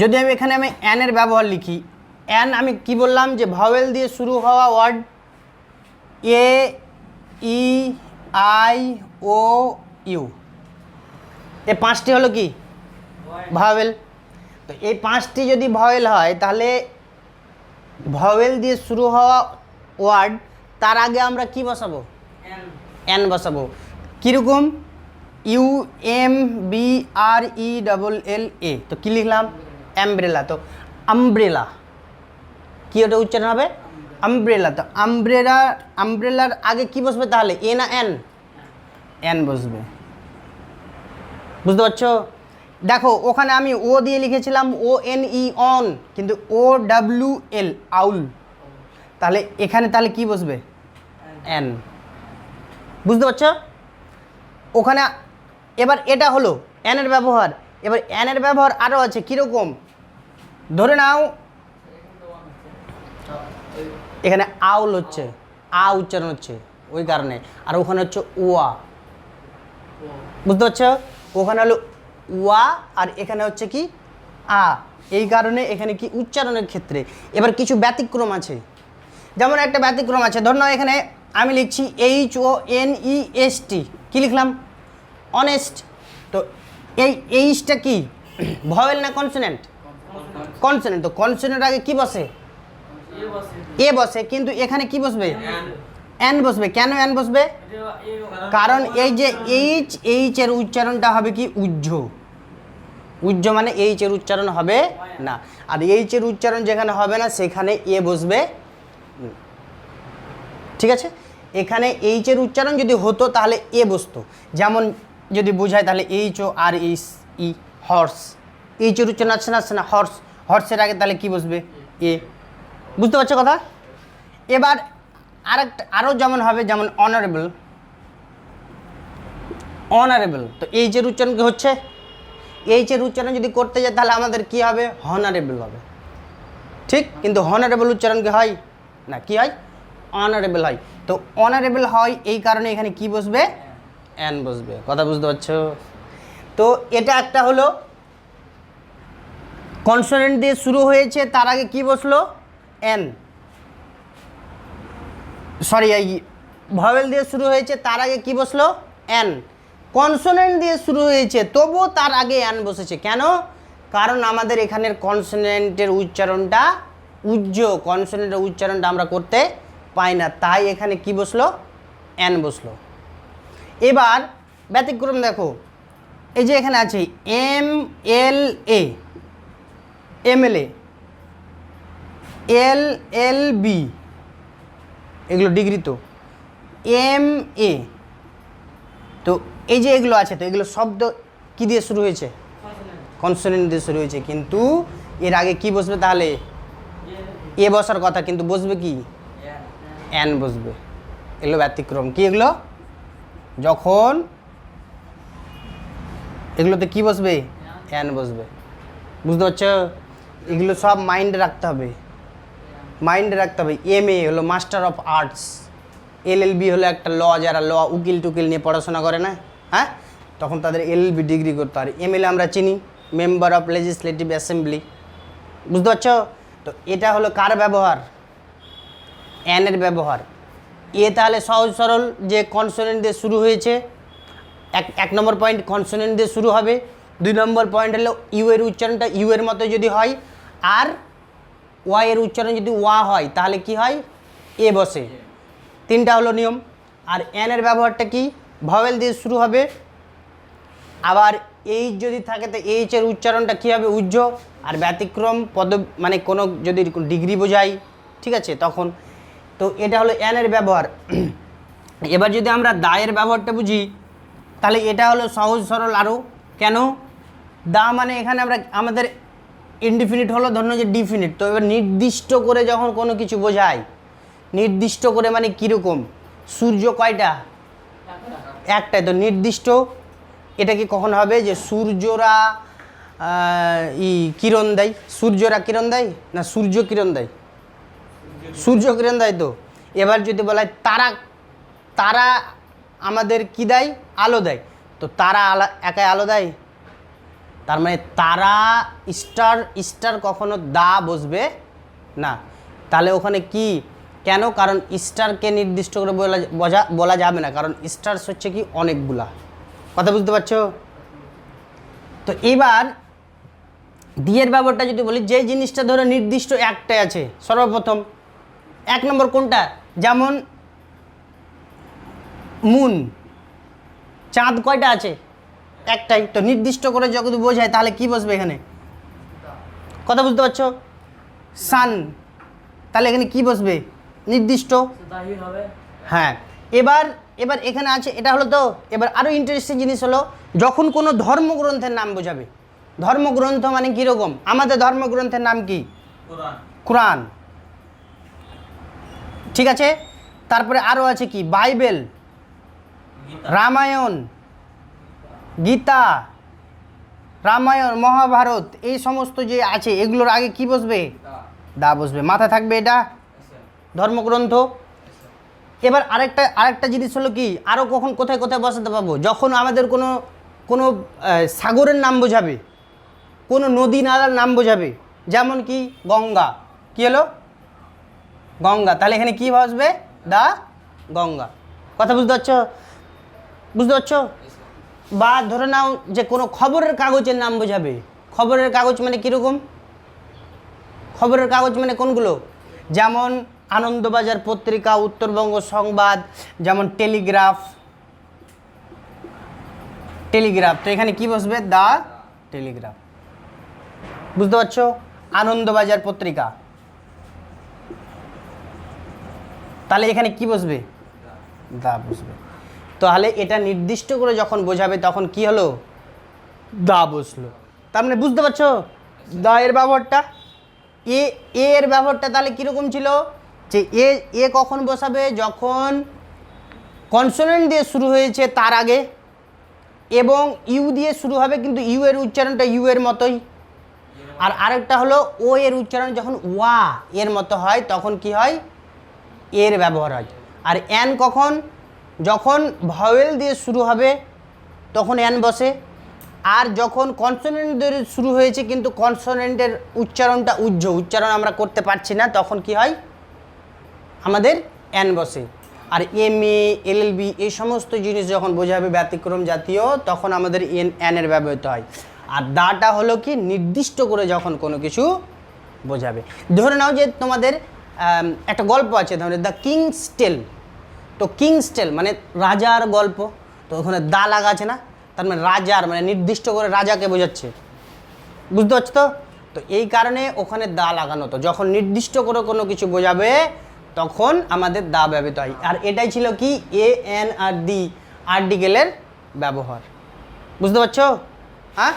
যদি আমি এখানে এন এর ব্যবহার লিখি, এন আমি কি বললাম যে ভাওয়েল দিয়ে শুরু হওয়া word A E I O U, এই পাঁচটি হলো কি ভাওয়েল। তো এই পাঁচটি যদি ভাওয়েল হয় তাহলে ভাওয়েল দিয়ে শুরু হওয়া ওয়ার্ড তার আগে আমরা কি বসাবো, এন বসাবো। কীরকম, ইউ এম বি আর ই ডবল এল এ, তো কী লিখলাম অ্যামব্রেলা। তো আমব্রেলা কি ওটা উচ্চারণ হবে আমব্রেলা। তো আমব্রেলার আগে কি বসবে তাহলে, এ না এন, এন বসবে। বুঝতে পারছো? দেখো ওখানে আমি ও দিয়ে লিখেছিলাম ও এন ই অন, কিন্তু ও ডাব্লিউ এল আউল, তাহলে এখানে তাহলে কি বসবে এন। বুঝতে পারছো? ওখানে এবার এটা হলো এনের ব্যবহার। এবার এনের ব্যবহার আরও আছে কীরকম, ধরে নাও এখানে আউল হচ্ছে, আ উচ্চারণ হচ্ছে ওই কারণে, আর ওখানে হচ্ছে ওয়া। বুঝতে পারছো? ওখানে হলো ওয়া আর এখানে হচ্ছে কি আ, এই কারণে এখানে কি উচ্চারণের ক্ষেত্রে এবার কিছু ব্যতিক্রম আছে। যেমন একটা ব্যতিক্রম আছে, ধর নাও এখানে আমি লিখছি H O N E S T, কী লিখলাম অনেস্ট। তো এই এইচটা কি ভয়েল না কনসোনেন্ট, কনসোনেন্ট। তো কনসোনেন্ট আগে কি বসে এ বসে, কিন্তু এখানে কি বসবে এন বসবে। কেন এন বসবে, কারণ এই যে এইচ এর উচ্চারণটা হবে কি উজ্জ, উজ্জ মানে এইচ এর উচ্চারণ হবে না, আর এইচ এর উচ্চারণ যেখানে হবে না সেখানে এ বসবে। ঠিক আছে, এখানে এইচ এর উচ্চারণ যদি হতো তাহলে এ বসতো। যেমন যদি বোঝায় তাহলে এইচ ও আর এইচ ই হর্স, এইচ এর উচ্চারণ আসছে না, আসছে না, হর্স, হর্সের আগে তাহলে কি বসবে এ। বুঝতে পারছো কথা? এবার আরও যেমন হবে, যেমন অনারেবল, অনারেবল। তো এইচ এর উচ্চারণ কি হচ্ছে, এইচ এর উচ্চারণ যদি করতে যায় তাহলে আমাদের কি হবে হনারেবল হবে। ঠিক, কিন্তু হনারেবল উচ্চারণ কি হয় না, কি হয় অনারেবল হয়। তো অনারেবল হয় এই কারণে এখানে কি বসবে এন বসবে। কথা বুঝতে পারছো? তো এটা একটা হলো কনসোনেন্ট দিয়ে শুরু হয়েছে তার আগে কি বসলো এন, সরি এই ভাওয়েল দিয়ে শুরু হয়েছে তার আগে কি বসলো এন। কনসোনেন্ট দিয়ে শুরু হয়েছে তবুও তার আগে এন বসেছে। কেন? কারণ আমাদের এখানের কনসোনেন্টের উচ্চারণটা উজ্জ, কনসোনেন্টের উচ্চারণটা আমরা করতে পাই না, তাই এখানে কি বসলো এন বসলো। এবার ব্যতিক্রম দেখো, এই যে এখানে আছে এম এল এ, এম এল এল এল বি, এগুলো ডিগ্রি। তো এম এ, তো এই যে এগুলো আছে, তো এগুলো শব্দ কি দিয়ে শুরু হয়েছে কনসোনেন্ট দিয়ে শুরু হয়েছে, কিন্তু এর আগে কি বসবে তাহলে এ বসার কথা, কিন্তু বসবে কি এন বসবে। এগুলো ব্যতিক্রম। কি এগুলো, যখন এগুলোতে কি বসবে এন বসবে। বুঝতে পারছো? এগুলো সব মাইন্ডে রাখতে হবে, মাইন্ডে রাখতে হবে। এম এ হলো মাস্টার অফ আর্টস, এলএলবি হলো একটা ল, যারা ল উকিল টুকিল নিয়ে পড়াশোনা করে না, হ্যাঁ, তখন তাদের এলএলবি ডিগ্রি করতে হয়। এমএলএ আমরা চিনি মেম্বার অফ লেজিসলেটিভ অ্যাসেম্বলি। বুঝতে পারছো? তো এটা হলো কার ব্যবহার, এনের ব্যবহার। এ তাহলে সহজ সরল যে কনসোনেন্ট দিয়ে শুরু হয়েছে, এক নম্বর পয়েন্ট কনসোনেন্ট দিয়ে শুরু হবে। 2 নম্বর পয়েন্ট হলো ইউ এর উচ্চারণটা ইউ এর মতো যদি হয়, আর ওয়াই এর উচ্চারণ যদি ওয়া হয় তাহলে কি হয় এ বসে। 3টা হলো নিয়ম। আর এন এর ব্যবহারটা কি, ভাওয়েল দিয়ে শুরু হবে, আবার এইচ যদি থাকে তো এইচ এর উচ্চারণটা কী হবে উজ্জ, আর ব্যতিক্রম পদ মানে কোনো যদি ডিগ্রি বোঝাই, ঠিক আছে তখন। তো এটা হলো এন এর ব্যবহার। এবার যদি আমরা দায়ের ব্যবহারটা বুঝি তাহলে এটা হলো সহজ সরল আরও। কেন? দা মানে এখানে আমরা আমাদের ইনডিফিনিট হলো ধন্য যে ডিফিনিট। তো এবার নির্দিষ্ট করে যখন কোনো কিছু বোঝায়, নির্দিষ্ট করে মানে কীরকম, সূর্য কয়টা একটাই, তো নির্দিষ্ট। এটা কি কখন হবে যে সূর্যরা কিরণ দেয়, সূর্যরা কিরণ দেয় না সূর্য কিরণ দেয়, সূর্য কিরণ দেয়। তো এবার যদি বলা হয় তারা, তারা আমাদের কি দেয় আলো দেয়, তো তারা একাই আলো দেয় তার মানে তারা স্টার স্টার কখনো দা বসবে না। তাহলে ওখানে কি কেন? কারণ স্টারকে নির্দিষ্ট করে বলা যাবে না, কারণ স্টার্স হচ্ছে কি অনেকগুলা। কথা বুঝতে পারছো? তো এবার দিয়ের ব্যবহারটা যদি বলি, যে জিনিসটা ধরো নির্দিষ্ট একটাই আছে, সর্বপ্রথম 1 নম্বর কোনটা? যেমন মুন, চাঁদ কয়টা আছে? একটাই। তো নির্দিষ্ট করে যদি বোঝায় তাহলে কি বসবে এখানে? কথা বুঝতে পারছো? সান, তাহলে এখানে কি বসবে? নির্দিষ্ট। হ্যাঁ, এবার এবার এখানে আছে, এটা হলো তো। এবার আরও ইন্টারেস্টিং জিনিস হলো, যখন কোনো ধর্মগ্রন্থের নাম বোঝাবে, ধর্মগ্রন্থ মানে কীরকম? আমাদের ধর্মগ্রন্থের নাম কি? কোরআন। ঠিক আছে, তারপরে আরও আছে কি? বাইবেল, রামায়ণ, গীতা, রামায়ণ, মহাভারত, এই সমস্ত যে আছে এগুলোর আগে কি বসবে? দা বসবে। মাথায় থাকবে এটা, ধর্মগ্রন্থ। এবার আরেকটা জিনিস হলো কি, আরও কখন কোথায় কোথায় বসাতে পাবো? যখন আমাদের কোনো সাগরের নাম বোঝাবে, কোনো নদী নালার নাম বোঝাবে, যেমন কি গঙ্গা। কি হলো? গঙ্গা। তাহলে এখানে কি বসবে? দা গঙ্গা। কথা বুঝতে পারছো? বুঝতে পারছো? বা ধরে নাও যে কোনো খবরের কাগজের নাম বোঝাবে। খবরের কাগজ মানে কীরকম? খবরের কাগজ মানে কোনগুলো? যেমন আনন্দবাজার পত্রিকা, উত্তরবঙ্গ সংবাদ, যেমন টেলিগ্রাফ। তো এখানে কি বসবে? দা টেলিগ্রাফ। বুঝতে পারছো? আনন্দবাজার পত্রিকা, তাহলে এখানে কি বসবে? দা বসবে। তাহলে এটা নির্দিষ্ট করে যখন বোঝাবে তখন কি হলো? দা বসলো। তার মানে বুঝতে পারছো দা এর ব্যবহারটা? এর ব্যবহারটা তাহলে কীরকম ছিল? যে এ কখন বসাবে? যখন কনসোনেন্ট দিয়ে শুরু হয়েছে তার আগে, এবং ইউ দিয়ে শুরু হবে, কিন্তু ইউ এর উচ্চারণটা ইউ এর মতোই। আর আরেকটা হলো ও এর উচ্চারণ যখন ওয়া এর মতো হয় তখন কি হয়? এর ব্যবহার হয়। আর এন কখন? যখন ভাওয়েল দিয়ে শুরু হবে তখন এন বসে। আর যখন কনসোনেন্ট দিয়ে শুরু হয়েছে কিন্তু কনসোনেন্টের উচ্চারণটা উচ্চারণ আমরা করতে পারছি না, তখন কি হয়? আমাদের এন বসে। আর MA LLB এই সমস্ত জিনিস যখন বোঝাবে ব্যতিক্রম জাতীয়, তখন আমাদের এন এর ব্যবহৃত হয়। আর দাটা হলো কি? নির্দিষ্ট করে যখন কোনো কিছু বোঝাবে। ধরে নাও যে তোমাদের একটা গল্প আছে, ধরো দ্য কিংস টেল। তো কিংস টেল মানে রাজার গল্প, তো ওখানে দা লাগা আছে না? তার মানে রাজার, মানে নির্দিষ্ট করে রাজাকে বোঝাচ্ছে। বুঝতে পারছো তো? তো এই কারণে ওখানে দা লাগানো। তো যখন নির্দিষ্ট করে কোনো কিছু বোঝাবে তখন আমাদের দা ব্যবহৃত হয়। আর এটাই ছিল কি? AN আর ডি আর্টিকেলের ব্যবহার। বুঝতে পারছো? হ্যাঁ।